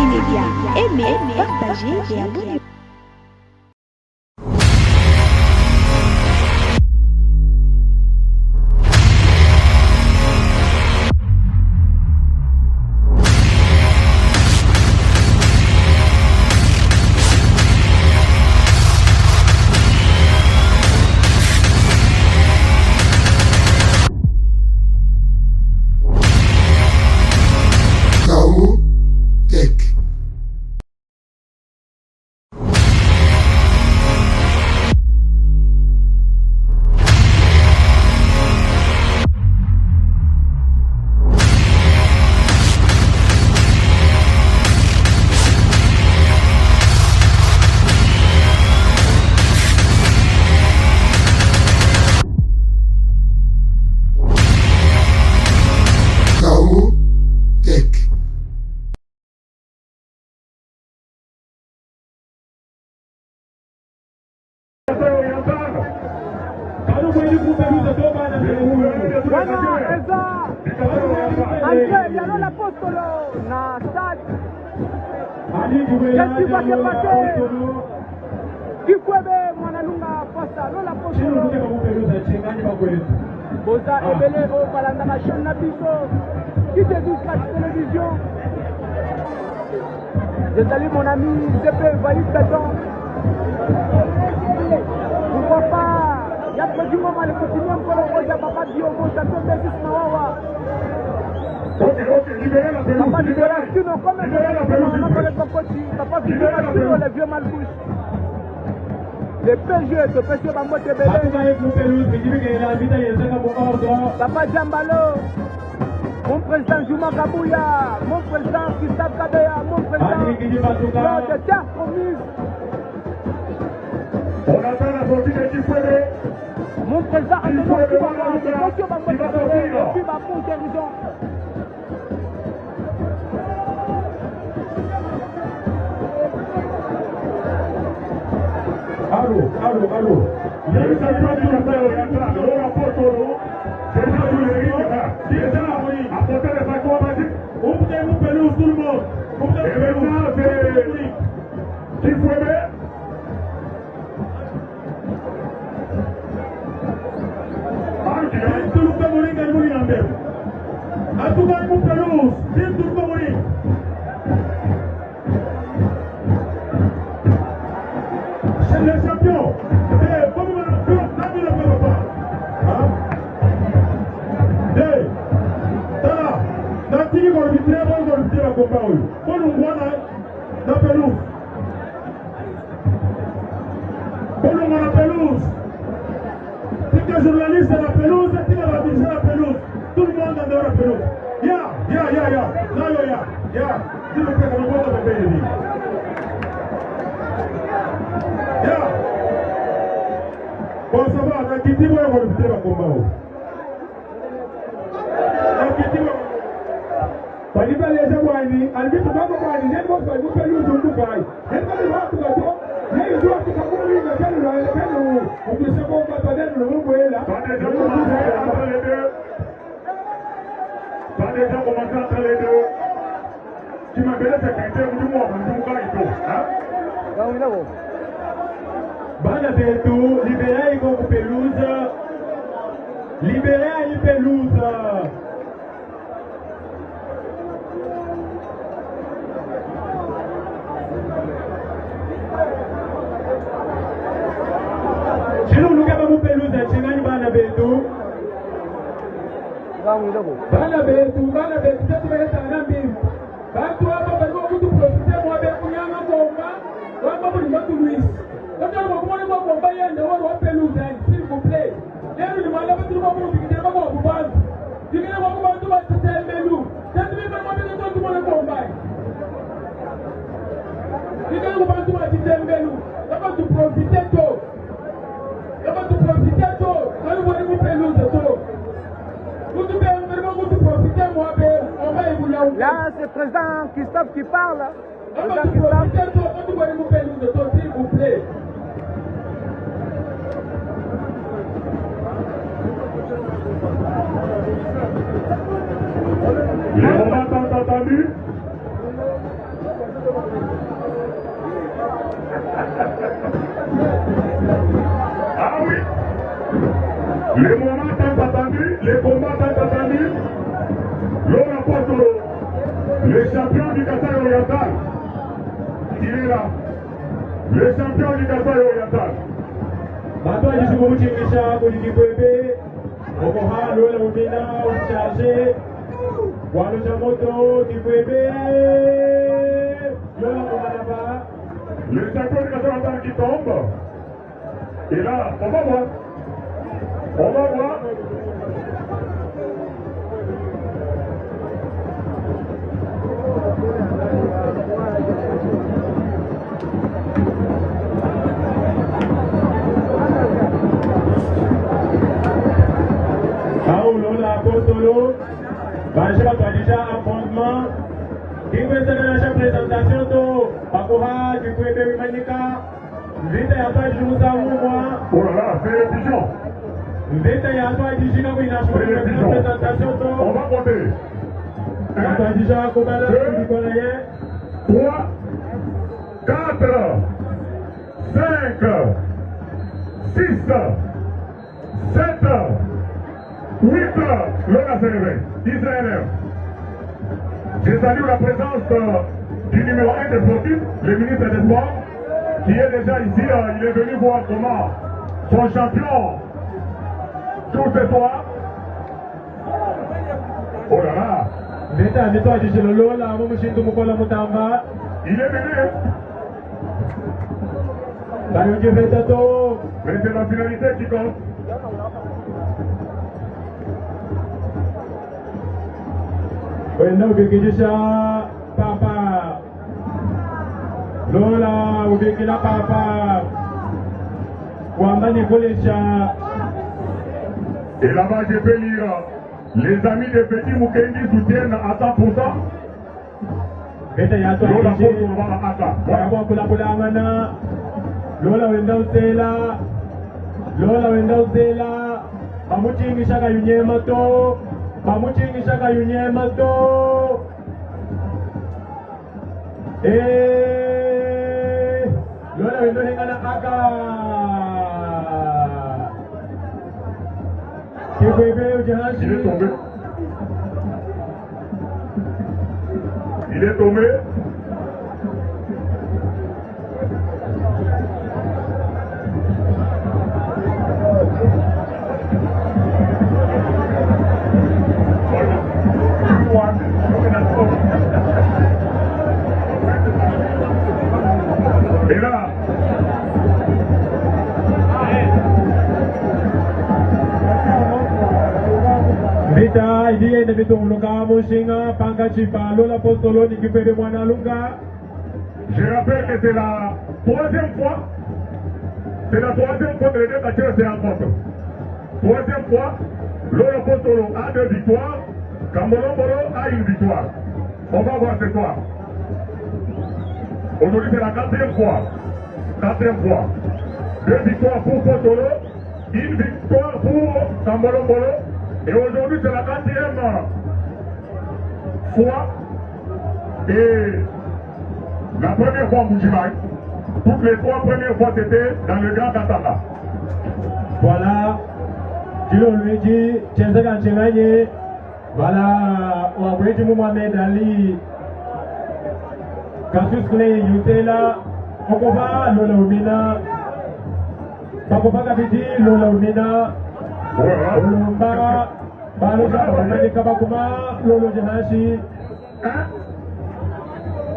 immédiat. Aimez, partagez et abonnez-vous. Désolé mon ami, CP valide Béton. Pourquoi pas? Il y a du moment le continuum pour le roi Papa Diogo, ça tombe des Ismawawa. Papa Libération, comme on appelle le Cocoti, Papa Libération, les vieux malbouches. Les PG, ce PC Bambo Tebele. Papa Djambalo. Mon président Juma Kabouya, mon président Christophe Kabeya, mon président Claude Terre Promise. On attend la sortie de Chifoué. Mon président Antoine Kibaba, c'est Tokyo Bambo Tebele, et puis ma ponte guérison. Allô. Il y a eu ça qui va du Qatar, le rapport Toro. C'est ça tout le monde. Déjà, apporter les accords magiques. Vous pelouse tout le monde. Et maintenant, c'est Chifoué. C'est le champion. Journaliste de la pelouse, qui va la pelouse. Tout le monde adore la pelouse. S'il vous plaît, comment on peut payer. Bon, ça va, on a quitté moi, on va le faire à combat. On a quitté moi. Pas dit pas les gens, on dit tout le monde, on dit, on va vous pelouse, on vous paye. On va vous faire tout le il y a une joie qui va mourir, on peut se voir pas donner le mot là. Pas déjà commencé entre les deux. Tu m'as fait le secrétaire du monde, on va y go. Bana Beto, libéré une pelouse. Libéré une pelouse. Chino nous avons pelouse à Chinani Bana Beto. Bana Beto, tu vas être un ami. Bantu hapa barua kutu profite mwabe kunyanga bomba. Wamba muri matu Luis. Ndio mwakumoni mwa bomba yende wao pelouse s'il vous plaît. Leo ni mala batu mwa muri kidema kwa kubantu. Dingine mwa kubantu wa tetembelu. Tetembelu mwa batu mwa mwa bomba. Dingine mwa kubantu wa tetembelu. Kama tu profite to. Kali mwa ni pelouse to. Là, c'est le président Christophe qui parle. S'il vous plaît. Les combats sont entendus. Ah oui, les moments tant attendus, les combats tant attendus, l'homme apporte le champion du Kassai oriental. Il est là. Le champion du Kassai oriental. Bato ajishughulisha kulikikwebe okoha lola umina ucharge walosha moto kikwebe lola umanaba. Le champion du Kassai oriental qui tombe. Et là, on va voir. On va voir. Apostolo, Bajra déjà appointement, qui veut se donner la présentation de Bakoha, du Kouébé Manika, vite à toi, je vous avoue, moi. Oh là là, c'est les pigeons. Vite à toi, je dis que la présentation de. On va compter. 1, déjà, combien de 3, 4, 5, 6, 7, 8, l'on a servi. Israël. Je salue la présence du numéro 1 des sportifs, le ministre des Sports, qui est déjà ici. Il est venu voir comment son champion joue ce soir. Oh là là. Il est venu. Mais c'est la finalité qui compte. Wenda ubikijisha papa Lola ubikila papa Wambani Kolecha. Et là-bas je peux lire les amis de Petit Mukendi soutiennent à 100%. Lola Lola wenda utela Lola wenda utela Bamuchingisha kayunyema to Bamuchingisha kayunyema to Lola wenda hengana aka Kikwebe ujahashi. Il est tombé. Il est tombé. Et là, Vita idie de Vituluka Mushinga Panga Chipa Lola Postolo Nikipede Mwanalunga. Je rappelle que c'est la troisième fois. C'est la troisième fois que les deux catcheurs se rencontrent. Troisième fois, Lola Postolo a 2 victoires, Kambolongolo a 1 victoire. On va voir ce soir. Aujourd'hui c'est la 4e fois. 4e fois. 2 victoires pour Postolo, 1 victoire pour Kambolongolo. Et aujourd'hui, c'est la 4e fois. Et la première fois, Moujimaï. Toutes les 3 premières fois, c'était dans le Grand Katanga. Voilà. Kilo Luigi, Chenzaga Chengaye. Voilà. Wabreji Mohamed Ali. Cassius Clay, Yutela. Okoba, Lola Umina. Pakoba Kabidi, Lola Umina. Olomba. Baloja Omani Kabakuma, Lolo Jahashi. 1,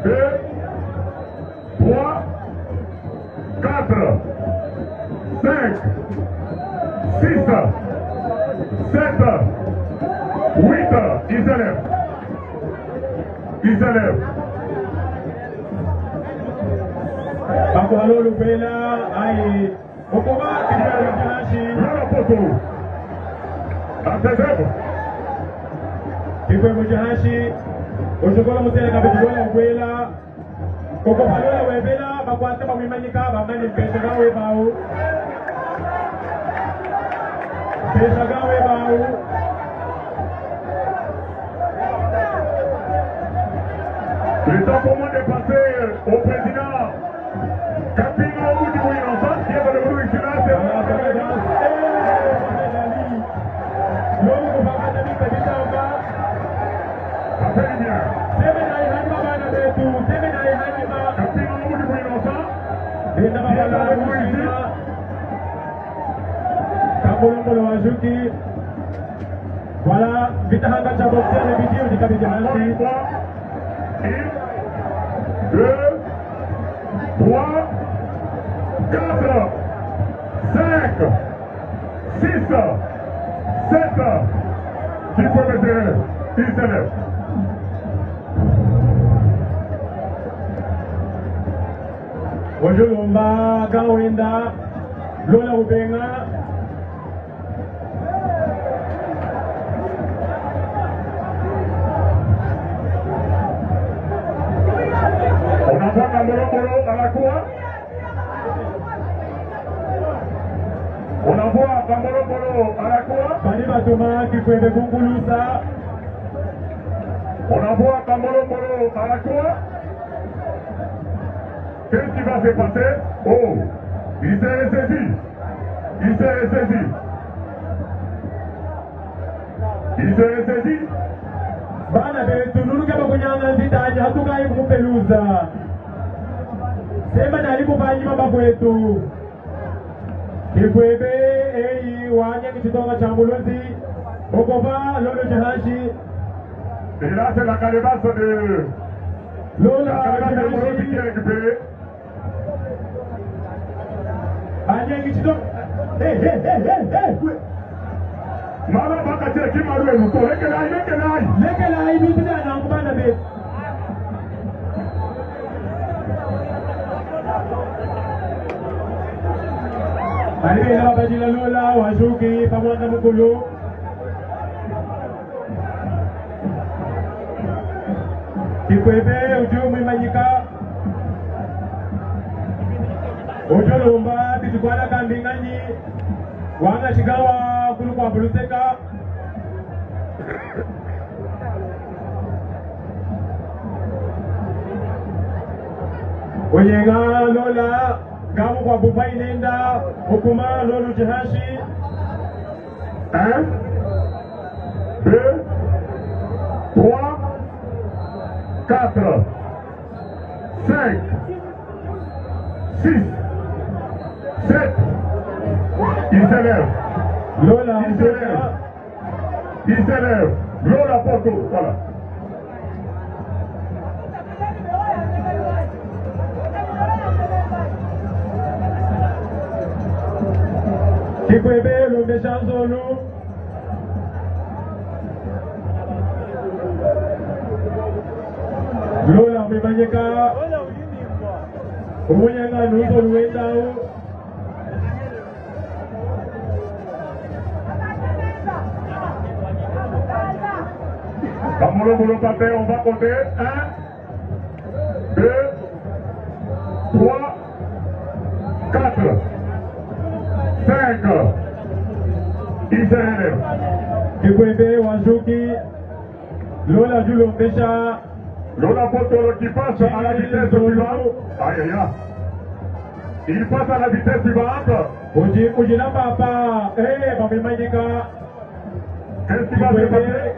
2, 3, 4, 5, 6, 7, 8, il s'élève. Il s'élève. Bakwalo Lubela, Aïe. Okoma, Kibalo Jahashi. Lola Postolo. À ses œuvres. Kifwe Mujahashi, Oshokola Musela Kabitigola Ukwela, Kokopalola Webela, Bakwata Bamimanyika, Bamani Peshaga Webao, Peshaga Webao. Le temps pour moi de passer au président Capino Oudou Innocent qui est venu ici là, c'est ça fait du bien. Capino Oudou Innocent qui est venu ici. Voilà, vite à la boxer les vidéos du capitaine. Encore une fois, 1, 2, 3, 4, 5, 6, 7. Il faut mettre, il s'élève. Bonjour Lomba, Gawenda, Lola Ubenga. On envoie Kambolobolo à la cour. On envoie Kambolobolo à la cour. On envoie Kambolobolo à la cour. Qu'est-ce qui va se passer? Oh, il s'est ressaisi. Il s'est ressaisi. Il s'est ressaisi. Bana betu nuruka bakunyanga zitaji hatukai kupeluza. Sema nalipo banyima bakwetu. Kikwebe eyi wanya kichitonga cha Mulonzi. Okoba Lolo Jahashi. Et là c'est la calebasse de Lola Mulonzi qui est récupérée. Anya kichitonga. Hey. Mama bakatia kimaru eluko. Lekelai. Lekelai nutina na kubana betu. Alibela babajila Lola Wajuki pamoja mukulu. Kikwebe ujumu imanyika. Ojo Lomba bitukwana kambinganyi. Wanga shigawa kulu kwa buluseka. Oyenga Lola Gamu kwa bupai nenda Okuma Lolo Jahashi. 1, 2, 3, 4, 5, 6, 7. Il s'élève. Lola Il s'élève. Lola Porto. Voilà. Kikwebe Lombe Chanzolu. Lola Mbanyeka. Umunyanga Nuzo Luendao. Kambolobolo Pape, on va compter. 1, 2, 3, 4, 5. Il se relève. Kikwebe Wajuki. Lola Julombesha. Lola Potolo qui passe à la vitesse suivante. Aïe. Il passe à la vitesse suivante. Ujina Papa. Babi Magika. Qu'est-ce qui va se passer?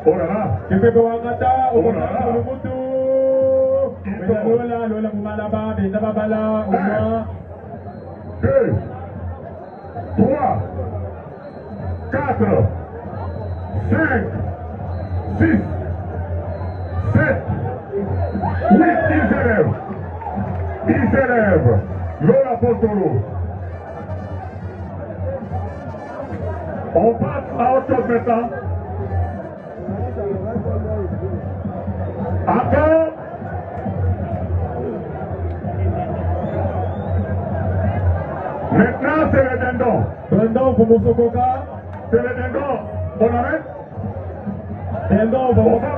Oh là là. Kikwebe Wangata. Oh là là. Lola Mumalaba. Benda Babala. 2, 3, 4, 5, 6, 7, 8, il s'élève. Lola Potolo. On passe à autre chose maintenant. Encore. Maintenant, c'est le dindon. Dindon pour Moussokoka. C'est le dindon. On arrête? Dindon pour Moussokoka.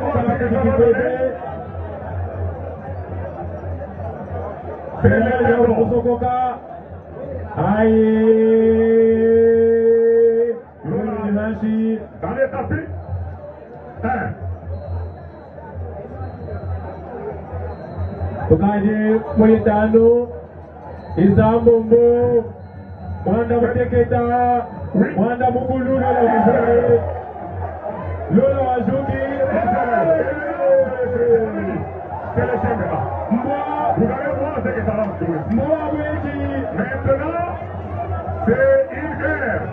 C'est le dindon pour Moussokoka. Aïe. Dans les tapis. 1. Tukadi Moyetano, Izambombo, Mwanda Muteketa, Mwanda Mugulu, Lola Wajuki, Maintenant, c'est une guerre.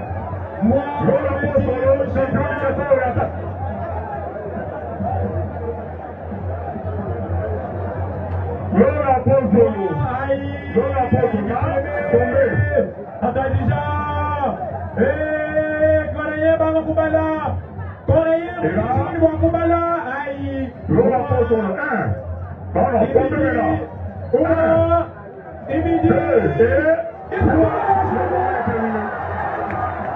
Lola Postolo, champion de l'État. Lola Postolo, tombé. Atadija, Koraye Bangakubala, Koraye Bangakubala, aïe. Lola Postolo, 1. Pardon, tombé là. 1, 2 et 3.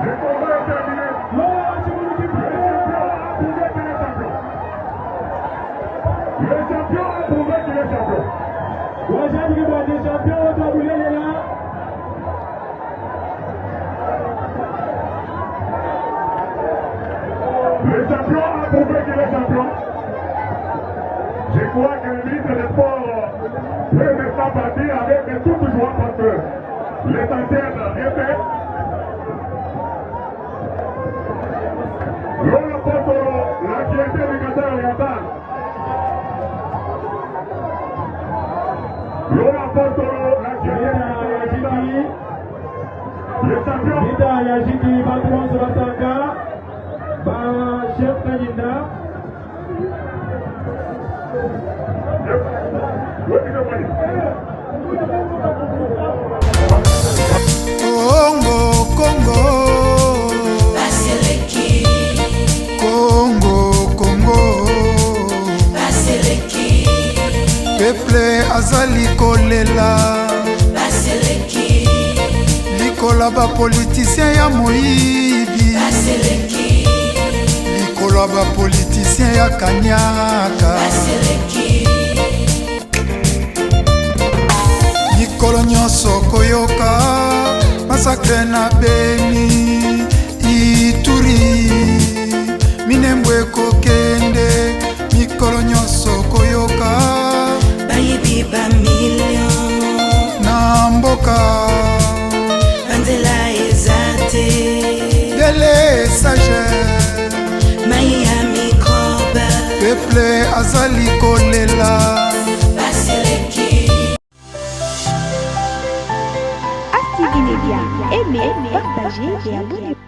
Le combat est terminé. Le champion a prouvé qu'il est champion. Le champion a prouvé qu'il est champion. Le champion a prouvé qu'il est champion. Je crois que le ministre des Sports peut maintenant partir avec toute joie parce que l'essentiel est fait. Lola Postolo, la fierté du Qatar oriental. Lola Postolo, la fierté du Qatar oriental. Le champion. Ita Yajiki Batman Surasaka, Chef Kanyinda. Congo, Congo, Baseleki, Congo, Congo, Baseleki, peuple azali kolela, Baseleki, likola ba politicien ya moyibi, Baseleki, likola ba politicien ya kanyaka, Baseleki, likolo nyonso koyoka masakre na Beni, Ituri, Minembwe kokende, mikolo nyonso koyoka bayibi ba million, na mboka banzela ezate, dele sage, mai ya mikoba, peuple azali kolela. Baseleki. Active Média, aimez, partagez et abonnez-vous.